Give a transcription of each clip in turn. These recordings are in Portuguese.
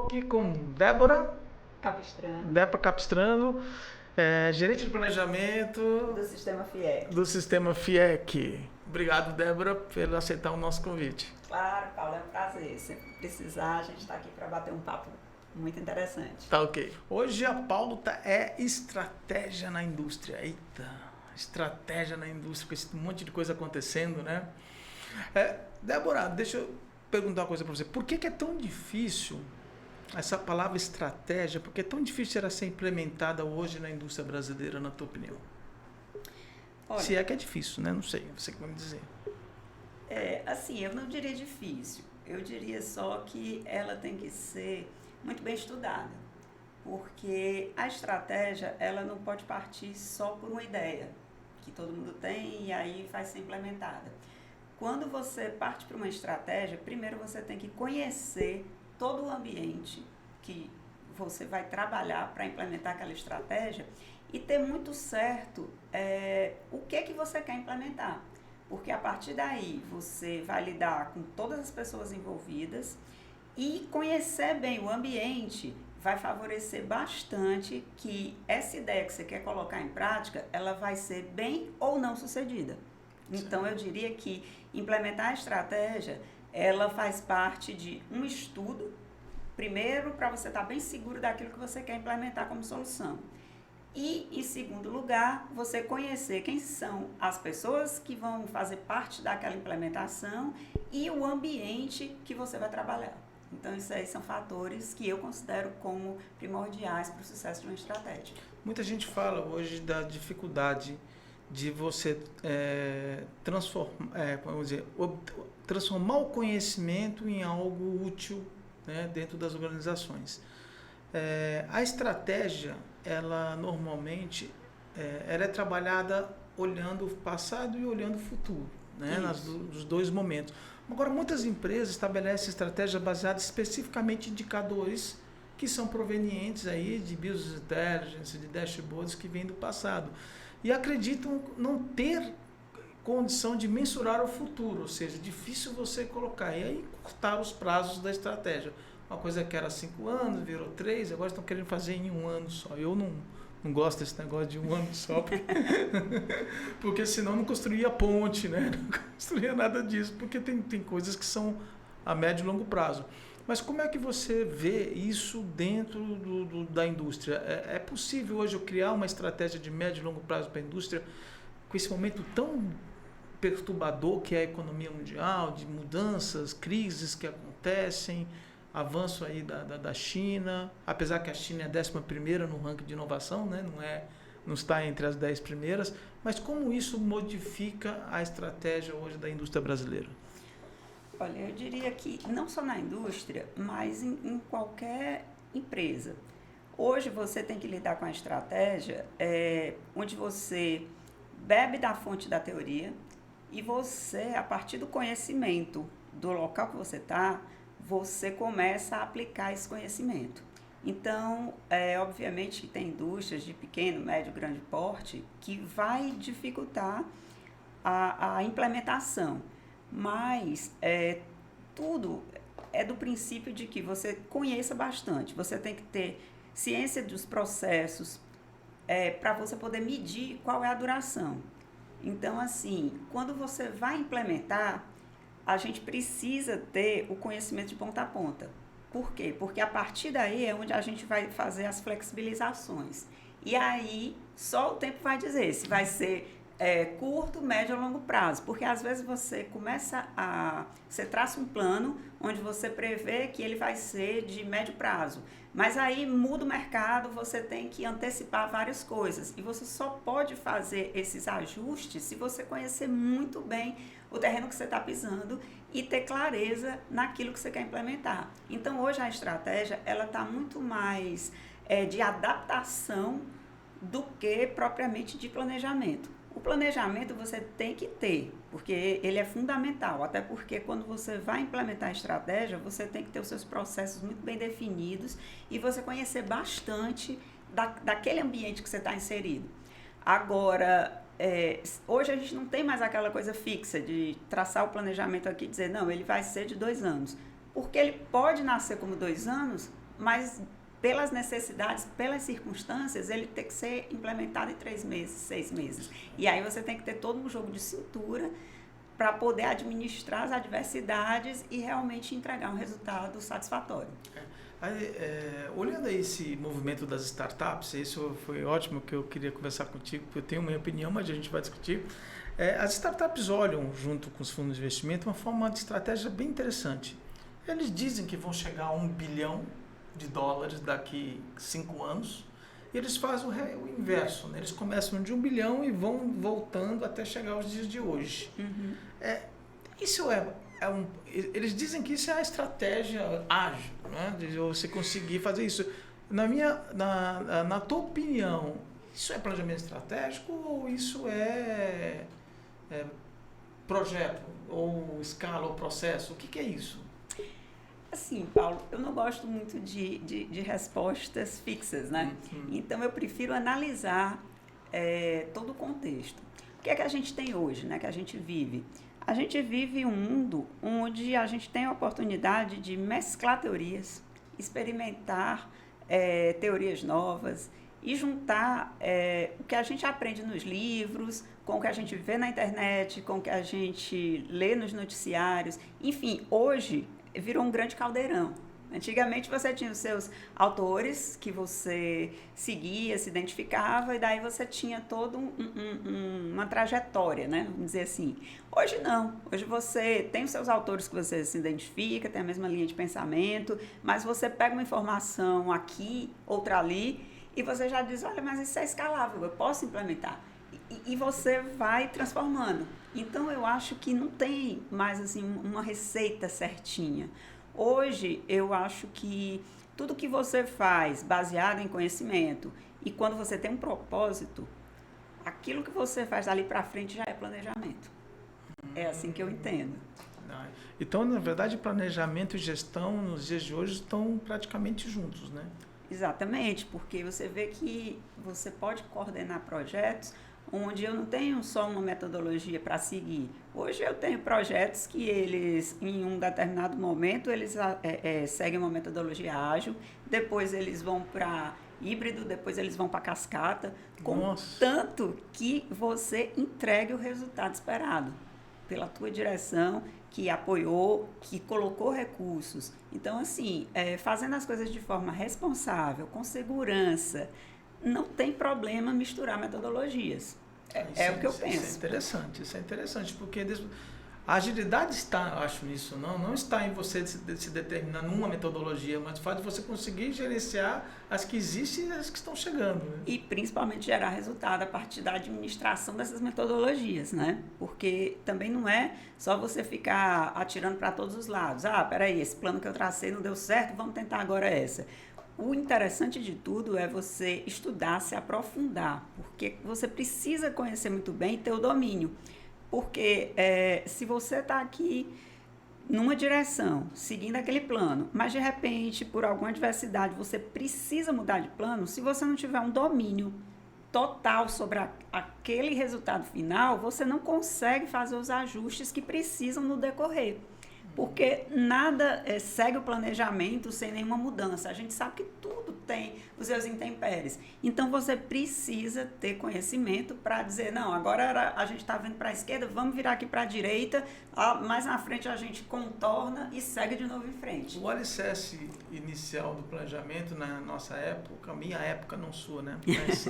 aqui com Débora Capistrano, gerente de planejamento do Sistema FIEC. do Sistema FIEC. Obrigado, Débora, por aceitar o nosso convite. Claro, Paulo, é um prazer. Se precisar, a gente está aqui para bater um papo muito interessante. Tá ok. Hoje a pauta é estratégia na indústria. Eita, estratégia na indústria, com esse monte de coisa acontecendo, né? Débora, deixa eu perguntar uma coisa para você. Por que é tão difícil essa palavra estratégia? Por que é tão difícil ela ser implementada hoje na indústria brasileira, na tua opinião? Olha, se é que é difícil, né? Não sei, você que vai me dizer. Assim, eu não diria difícil. Eu diria só que ela tem que ser muito bem estudada. Porque a estratégia, ela não pode partir só por uma ideia que todo mundo tem e aí vai ser implementada. Quando você parte para uma estratégia, primeiro você tem que conhecer todo o ambiente que você vai trabalhar para implementar aquela estratégia e ter muito certo o que você quer implementar. Porque a partir daí você vai lidar com todas as pessoas envolvidas e conhecer bem o ambiente vai favorecer bastante que essa ideia que você quer colocar em prática, ela vai ser bem ou não sucedida. Então, eu diria que implementar a estratégia, ela faz parte de um estudo, primeiro, para você estar bem seguro daquilo que você quer implementar como solução. E, em segundo lugar, você conhecer quem são as pessoas que vão fazer parte daquela implementação e o ambiente que você vai trabalhar. Então, isso aí são fatores que eu considero como primordiais para o sucesso de uma estratégia. Muita gente fala hoje da dificuldade de você transformar o conhecimento em algo útil, né, dentro das organizações. A estratégia, ela normalmente ela é trabalhada olhando o passado e olhando o futuro, né, nos dois momentos. Agora, muitas empresas estabelecem estratégias baseadas especificamente em indicadores que são provenientes aí de business intelligence, de dashboards que vêm do passado. E acreditam não ter condição de mensurar o futuro, ou seja, difícil você colocar e aí cortar os prazos da estratégia. Uma coisa que era 5 anos, virou 3, agora estão querendo fazer em 1 ano só. Eu não gosto desse negócio de 1 ano só, porque senão não construía ponte, né? Não construía nada disso, porque tem coisas que são a médio e longo prazo. Mas como é que você vê isso dentro da indústria? É possível hoje eu criar uma estratégia de médio e longo prazo para a indústria com esse momento tão perturbador que é a economia mundial, de mudanças, crises que acontecem, avanço aí da China, apesar que a China é a 11ª no ranking de inovação, né? Não está entre as 10 primeiras, mas como isso modifica a estratégia hoje da indústria brasileira? Olha, eu diria que não só na indústria, mas em qualquer empresa. Hoje você tem que lidar com a estratégia onde você bebe da fonte da teoria e você, a partir do conhecimento do local que você está, você começa a aplicar esse conhecimento. Então, obviamente que tem indústrias de pequeno, médio, grande porte que vai dificultar a implementação. Mas tudo é do princípio de que você conheça bastante. Você tem que ter ciência dos processos para você poder medir qual é a duração. Então, assim, quando você vai implementar, a gente precisa ter o conhecimento de ponta a ponta. Por quê? Porque a partir daí é onde a gente vai fazer as flexibilizações. E aí, só o tempo vai dizer se vai ser curto, médio ou longo prazo, porque às vezes você você traça um plano onde você prevê que ele vai ser de médio prazo, mas aí muda o mercado, você tem que antecipar várias coisas e você só pode fazer esses ajustes se você conhecer muito bem o terreno que você está pisando e ter clareza naquilo que você quer implementar. Então hoje a estratégia ela está muito mais de adaptação do que propriamente de planejamento. O planejamento você tem que ter, porque ele é fundamental, até porque quando você vai implementar a estratégia, você tem que ter os seus processos muito bem definidos e você conhecer bastante daquele ambiente que você está inserido. Agora, hoje a gente não tem mais aquela coisa fixa de traçar o planejamento aqui e dizer, não, ele vai ser de 2 anos. Porque ele pode nascer como 2 anos, mas pelas necessidades, pelas circunstâncias, ele tem que ser implementado em 3 meses, 6 meses. E aí você tem que ter todo um jogo de cintura para poder administrar as adversidades e realmente entregar um resultado satisfatório. Olhando aí esse movimento das startups, isso foi ótimo que eu queria conversar contigo, porque eu tenho minha opinião, mas a gente vai discutir. As startups olham, junto com os fundos de investimento, uma forma de estratégia bem interessante. Eles dizem que vão chegar a $1 bilhão daqui 5 anos, e eles fazem o inverso, né? Eles começam de 1 bilhão e vão voltando até chegar aos dias de hoje. Uhum. Isso eles dizem que isso é a estratégia ágil, né? De você conseguir fazer isso. Na tua opinião, isso é planejamento estratégico ou isso é projeto, ou escala, ou processo? O que é isso? Assim, Paulo, eu não gosto muito de respostas fixas, né? Então, eu prefiro analisar todo o contexto. O que é que a gente tem hoje, né? Que a gente vive? A gente vive um mundo onde a gente tem a oportunidade de mesclar teorias, experimentar teorias novas e juntar o que a gente aprende nos livros, com o que a gente vê na internet, com o que a gente lê nos noticiários. Enfim, hoje virou um grande caldeirão. Antigamente você tinha os seus autores que você seguia, se identificava, e daí você tinha toda uma trajetória, né? Vamos dizer assim. Hoje não. Hoje você tem os seus autores que você se identifica, tem a mesma linha de pensamento, mas você pega uma informação aqui, outra ali, e você já diz, olha, mas isso é escalável, eu posso implementar. E você vai transformando. Então, eu acho que não tem mais assim, uma receita certinha. Hoje, eu acho que tudo que você faz baseado em conhecimento e quando você tem um propósito, aquilo que você faz dali para frente já é planejamento. É assim que eu entendo. Então, na verdade, planejamento e gestão nos dias de hoje estão praticamente juntos, né? Exatamente, porque você vê que você pode coordenar projetos onde eu não tenho só uma metodologia para seguir. Hoje eu tenho projetos que eles, em um determinado momento, eles seguem uma metodologia ágil, depois eles vão para híbrido, depois eles vão para cascata, contanto que você entregue o resultado esperado pela tua direção, que apoiou, que colocou recursos. Então, assim, fazendo as coisas de forma responsável, com segurança, não tem problema misturar metodologias. É o que eu penso. Isso é interessante, porque a agilidade está, eu acho, nisso, não está em você se determinar numa metodologia, mas o fato de você conseguir gerenciar as que existem e as que estão chegando. Né? E principalmente gerar resultado a partir da administração dessas metodologias, né? Porque também não é só você ficar atirando para todos os lados. Peraí, esse plano que eu tracei não deu certo, vamos tentar agora essa. O interessante de tudo é você estudar, se aprofundar, porque você precisa conhecer muito bem e ter o domínio. Porque se você está aqui numa direção, seguindo aquele plano, mas de repente, por alguma adversidade, você precisa mudar de plano, se você não tiver um domínio total sobre aquele resultado final, você não consegue fazer os ajustes que precisam no decorrer. Porque nada segue o planejamento sem nenhuma mudança. A gente sabe que tudo tem os seus intempéries. Então, você precisa ter conhecimento para dizer, não, agora a gente está vindo para a esquerda, vamos virar aqui para a direita, mais na frente a gente contorna e segue de novo em frente. O alicerce inicial do planejamento na nossa época, minha época, não sua, né? Mas,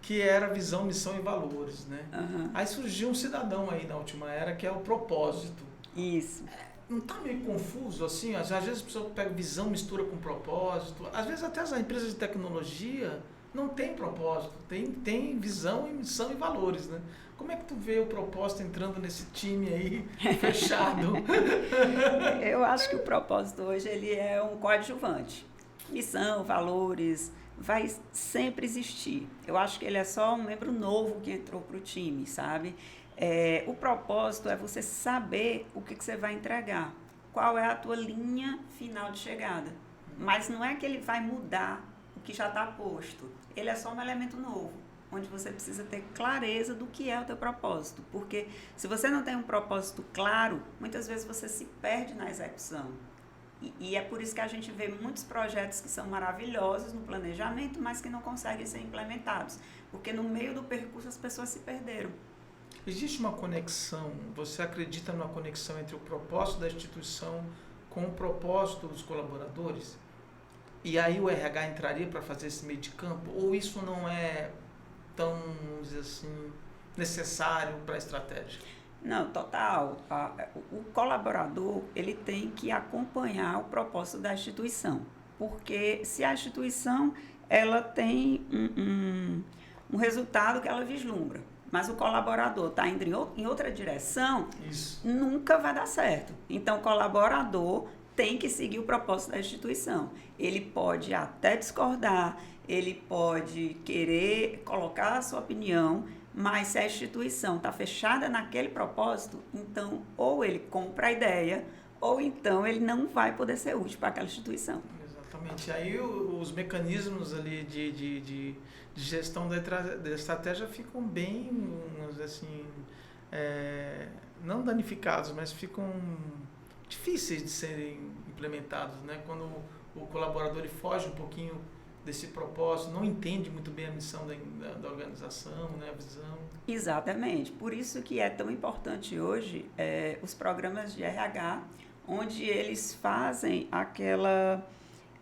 que era visão, missão e valores, né? Uhum. Aí surgiu um cidadão aí na última era, que é o propósito. Isso. Não está meio confuso assim? Às vezes a pessoa pega visão, mistura com propósito. Às vezes até as empresas de tecnologia não têm propósito, tem visão, missão e valores, né? Como é que tu vê o propósito entrando nesse time aí fechado? Eu acho que o propósito hoje ele é um coadjuvante. Missão, valores, vai sempre existir. Eu acho que ele é só um membro novo que entrou para o time, sabe? O propósito é você saber o que você vai entregar, qual é a tua linha final de chegada. Mas não é que ele vai mudar o que já está posto, ele é só um elemento novo, onde você precisa ter clareza do que é o teu propósito. Porque se você não tem um propósito claro, muitas vezes você se perde na execução. E é por isso que a gente vê muitos projetos que são maravilhosos no planejamento, mas que não conseguem ser implementados, porque no meio do percurso as pessoas se perderam. Existe uma conexão, você acredita numa conexão entre o propósito da instituição com o propósito dos colaboradores? E aí o RH entraria para fazer esse meio de campo? Ou isso não é tão, vamos dizer assim, necessário para a estratégia? Não, total. O colaborador, ele tem que acompanhar o propósito da instituição, porque se a instituição ela tem um resultado que ela vislumbra, mas o colaborador está indo em outra direção, Isso. nunca vai dar certo. Então, o colaborador tem que seguir o propósito da instituição. Ele pode até discordar, ele pode querer colocar a sua opinião, mas se a instituição está fechada naquele propósito, então ou ele compra a ideia, ou então ele não vai poder ser útil para aquela instituição. Exatamente. Aí os mecanismos ali de gestão da estratégia ficam bem, assim, não danificados, mas ficam difíceis de serem implementados, né? Quando o colaborador ele foge um pouquinho desse propósito, não entende muito bem a missão da organização, né? A visão. Exatamente. Por isso que é tão importante hoje os programas de RH, onde eles fazem aquela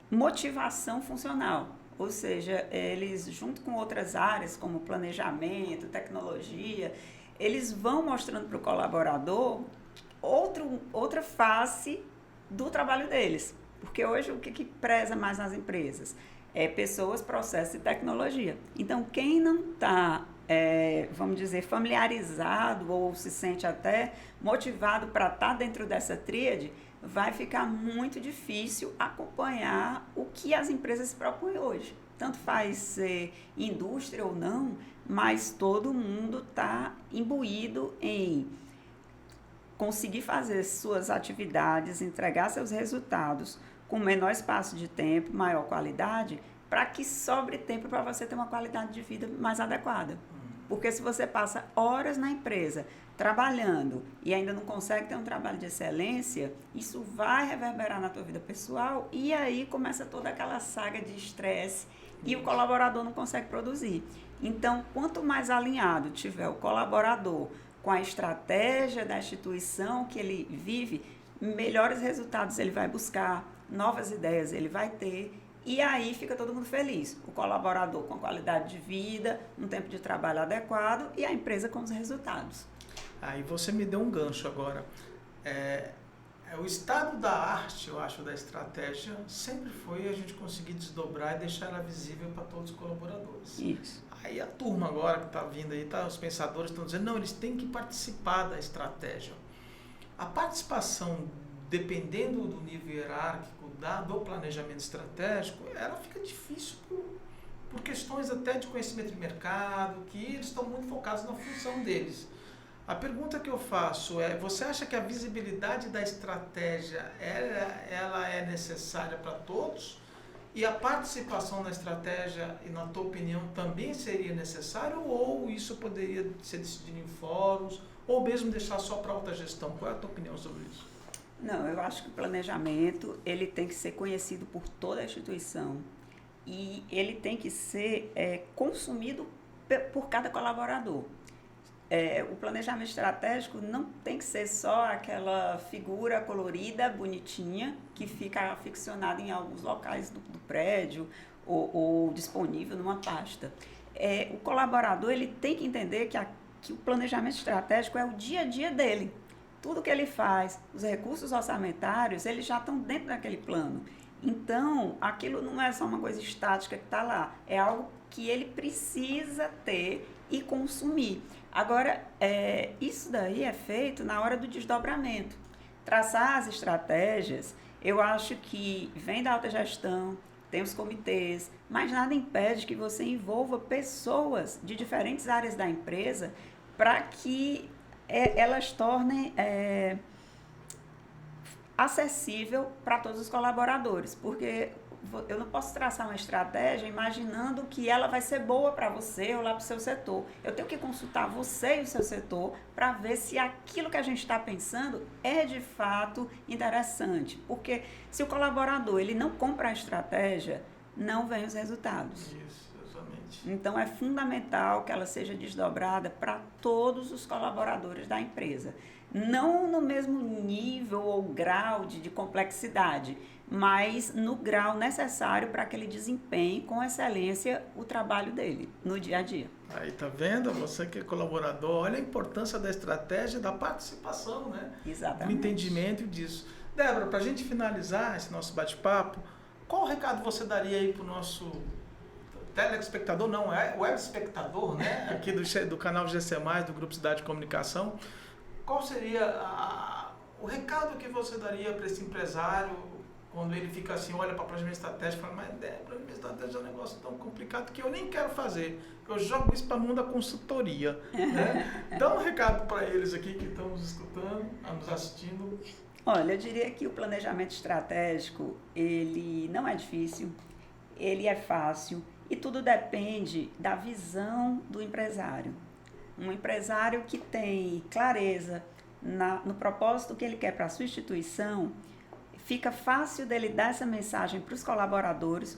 motivação funcional. Ou seja, eles, junto com outras áreas, como planejamento, tecnologia, eles vão mostrando para o colaborador outra face do trabalho deles. Porque hoje o que preza mais nas empresas? Pessoas, processos e tecnologia. Então, quem não está, vamos dizer, familiarizado ou se sente até motivado para estar dentro dessa tríade, vai ficar muito difícil acompanhar o que as empresas se propõem hoje. Tanto faz ser indústria ou não, mas todo mundo está imbuído em conseguir fazer suas atividades, entregar seus resultados com menor espaço de tempo, maior qualidade, para que sobre tempo para você ter uma qualidade de vida mais adequada. Porque se você passa horas na empresa trabalhando e ainda não consegue ter um trabalho de excelência, isso vai reverberar na tua vida pessoal e aí começa toda aquela saga de estresse e o colaborador não consegue produzir. Então, quanto mais alinhado tiver o colaborador com a estratégia da instituição que ele vive, melhores resultados ele vai buscar, novas ideias ele vai ter, e aí fica todo mundo feliz. O colaborador com qualidade de vida, um tempo de trabalho adequado e a empresa com os resultados. Aí você me deu um gancho agora. O estado da arte, eu acho, da estratégia sempre foi a gente conseguir desdobrar e deixar ela visível para todos os colaboradores. Isso. Aí a turma agora que está vindo aí, os pensadores estão dizendo, não, eles têm que participar da estratégia. A participação, dependendo do nível hierárquico do planejamento estratégico, ela fica difícil por questões até de conhecimento de mercado, que eles estão muito focados na função deles. A pergunta que eu faço é, você acha que a visibilidade da estratégia ela é necessária para todos? E a participação na estratégia, e na tua opinião, também seria necessário? Ou isso poderia ser decidido em fóruns? Ou mesmo deixar só para alta gestão? Qual é a tua opinião sobre isso? Não, eu acho que o planejamento ele tem que ser conhecido por toda a instituição e ele tem que ser consumido por cada colaborador. O planejamento estratégico não tem que ser só aquela figura colorida, bonitinha, que fica ficcionada em alguns locais do prédio ou disponível numa pasta. O colaborador ele tem que entender que o planejamento estratégico é o dia a dia dele. Tudo que ele faz, os recursos orçamentários, eles já estão dentro daquele plano. Então, aquilo não é só uma coisa estática que está lá, é algo que ele precisa ter e consumir. Agora, isso daí é feito na hora do desdobramento. Traçar as estratégias, eu acho que vem da alta gestão, tem os comitês, mas nada impede que você envolva pessoas de diferentes áreas da empresa para que elas tornem acessível para todos os colaboradores, porque eu não posso traçar uma estratégia imaginando que ela vai ser boa para você ou lá para o seu setor. Eu tenho que consultar você e o seu setor para ver se aquilo que a gente está pensando é de fato interessante. Porque se o colaborador ele não compra a estratégia, não vem os resultados. Isso, exatamente. Então, é fundamental que ela seja desdobrada para todos os colaboradores da empresa. Não no mesmo nível ou grau de complexidade, mas no grau necessário para que ele desempenhe com excelência o trabalho dele no dia a dia. Aí, tá vendo? Você que é colaborador, olha a importância da estratégia, da participação, né? Exatamente. Do entendimento disso. Débora, para a gente finalizar esse nosso bate-papo, qual recado você daria aí para o nosso telespectador, não, é web espectador, né? Aqui do canal GC+, do Grupo Cidade de Comunicação. Qual seria o recado que você daria para esse empresário quando ele fica assim, olha para a planejamento estratégico e fala, mas planejamento estratégico é um negócio tão complicado que eu nem quero fazer, eu jogo isso para a mão da consultoria. Né? Dá um recado para eles aqui que estão nos escutando, nos assistindo. Olha, eu diria que o planejamento estratégico, ele não é difícil, ele é fácil e tudo depende da visão do empresário. Um empresário que tem clareza no propósito que ele quer para a sua instituição, fica fácil dele dar essa mensagem para os colaboradores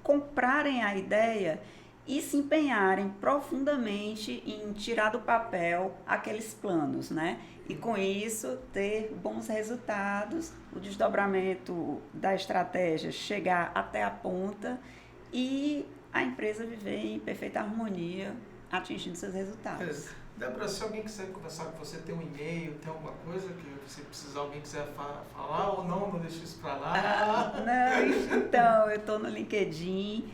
comprarem a ideia e se empenharem profundamente em tirar do papel aqueles planos, né? E com isso ter bons resultados, o desdobramento da estratégia chegar até a ponta e a empresa viver em perfeita harmonia, atingindo seus resultados. Débora, se alguém quiser conversar com você, tem um e-mail, tem alguma coisa que você precisa, alguém quiser falar ou não deixa isso para lá? Não, então, eu estou no LinkedIn,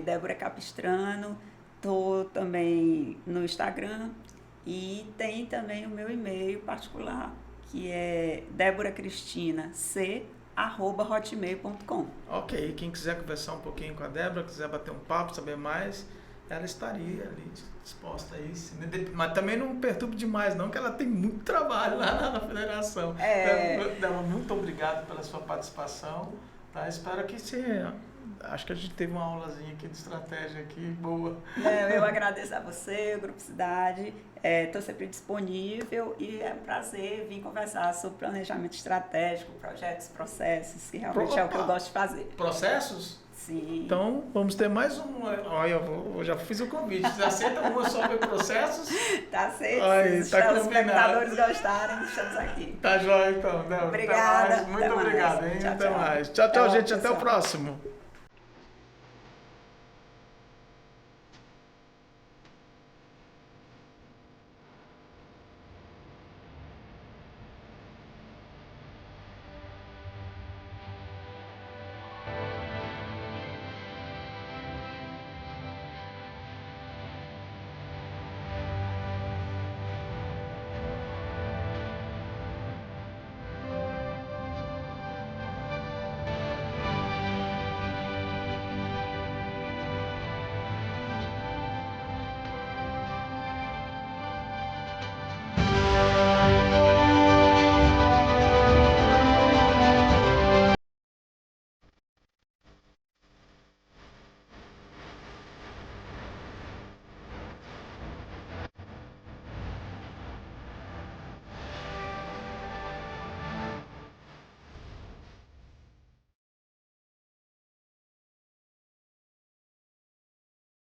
Débora Capistrano, estou também no Instagram e tem também o meu e-mail particular, que é deboracristina.c@hotmail.com. Ok, quem quiser conversar um pouquinho com a Débora, quiser bater um papo, saber mais, ela estaria ali disposta a isso. Mas também não perturbe demais, não, que ela tem muito trabalho lá na federação. Débora, muito obrigado pela sua participação. Tá? Espero que você... Acho que a gente teve uma aulazinha aqui de estratégia aqui, boa. Eu agradeço a você, o Grupo Cidade. Estou sempre disponível e é um prazer vir conversar sobre planejamento estratégico, projetos, processos, que realmente é o que eu gosto de fazer. Processos? Sim. Então, vamos ter mais um. Olha, eu já fiz o convite. Você aceita uma sobre processos? Tá aceito. Aí, Se tá os telespectadores gostarem, estamos aqui. Tá jóia, então, Débora. Obrigada. Muito obrigado, hein? Tchau, até tchau. mais. Tchau, Até gente. logo, Até o pessoal. próximo.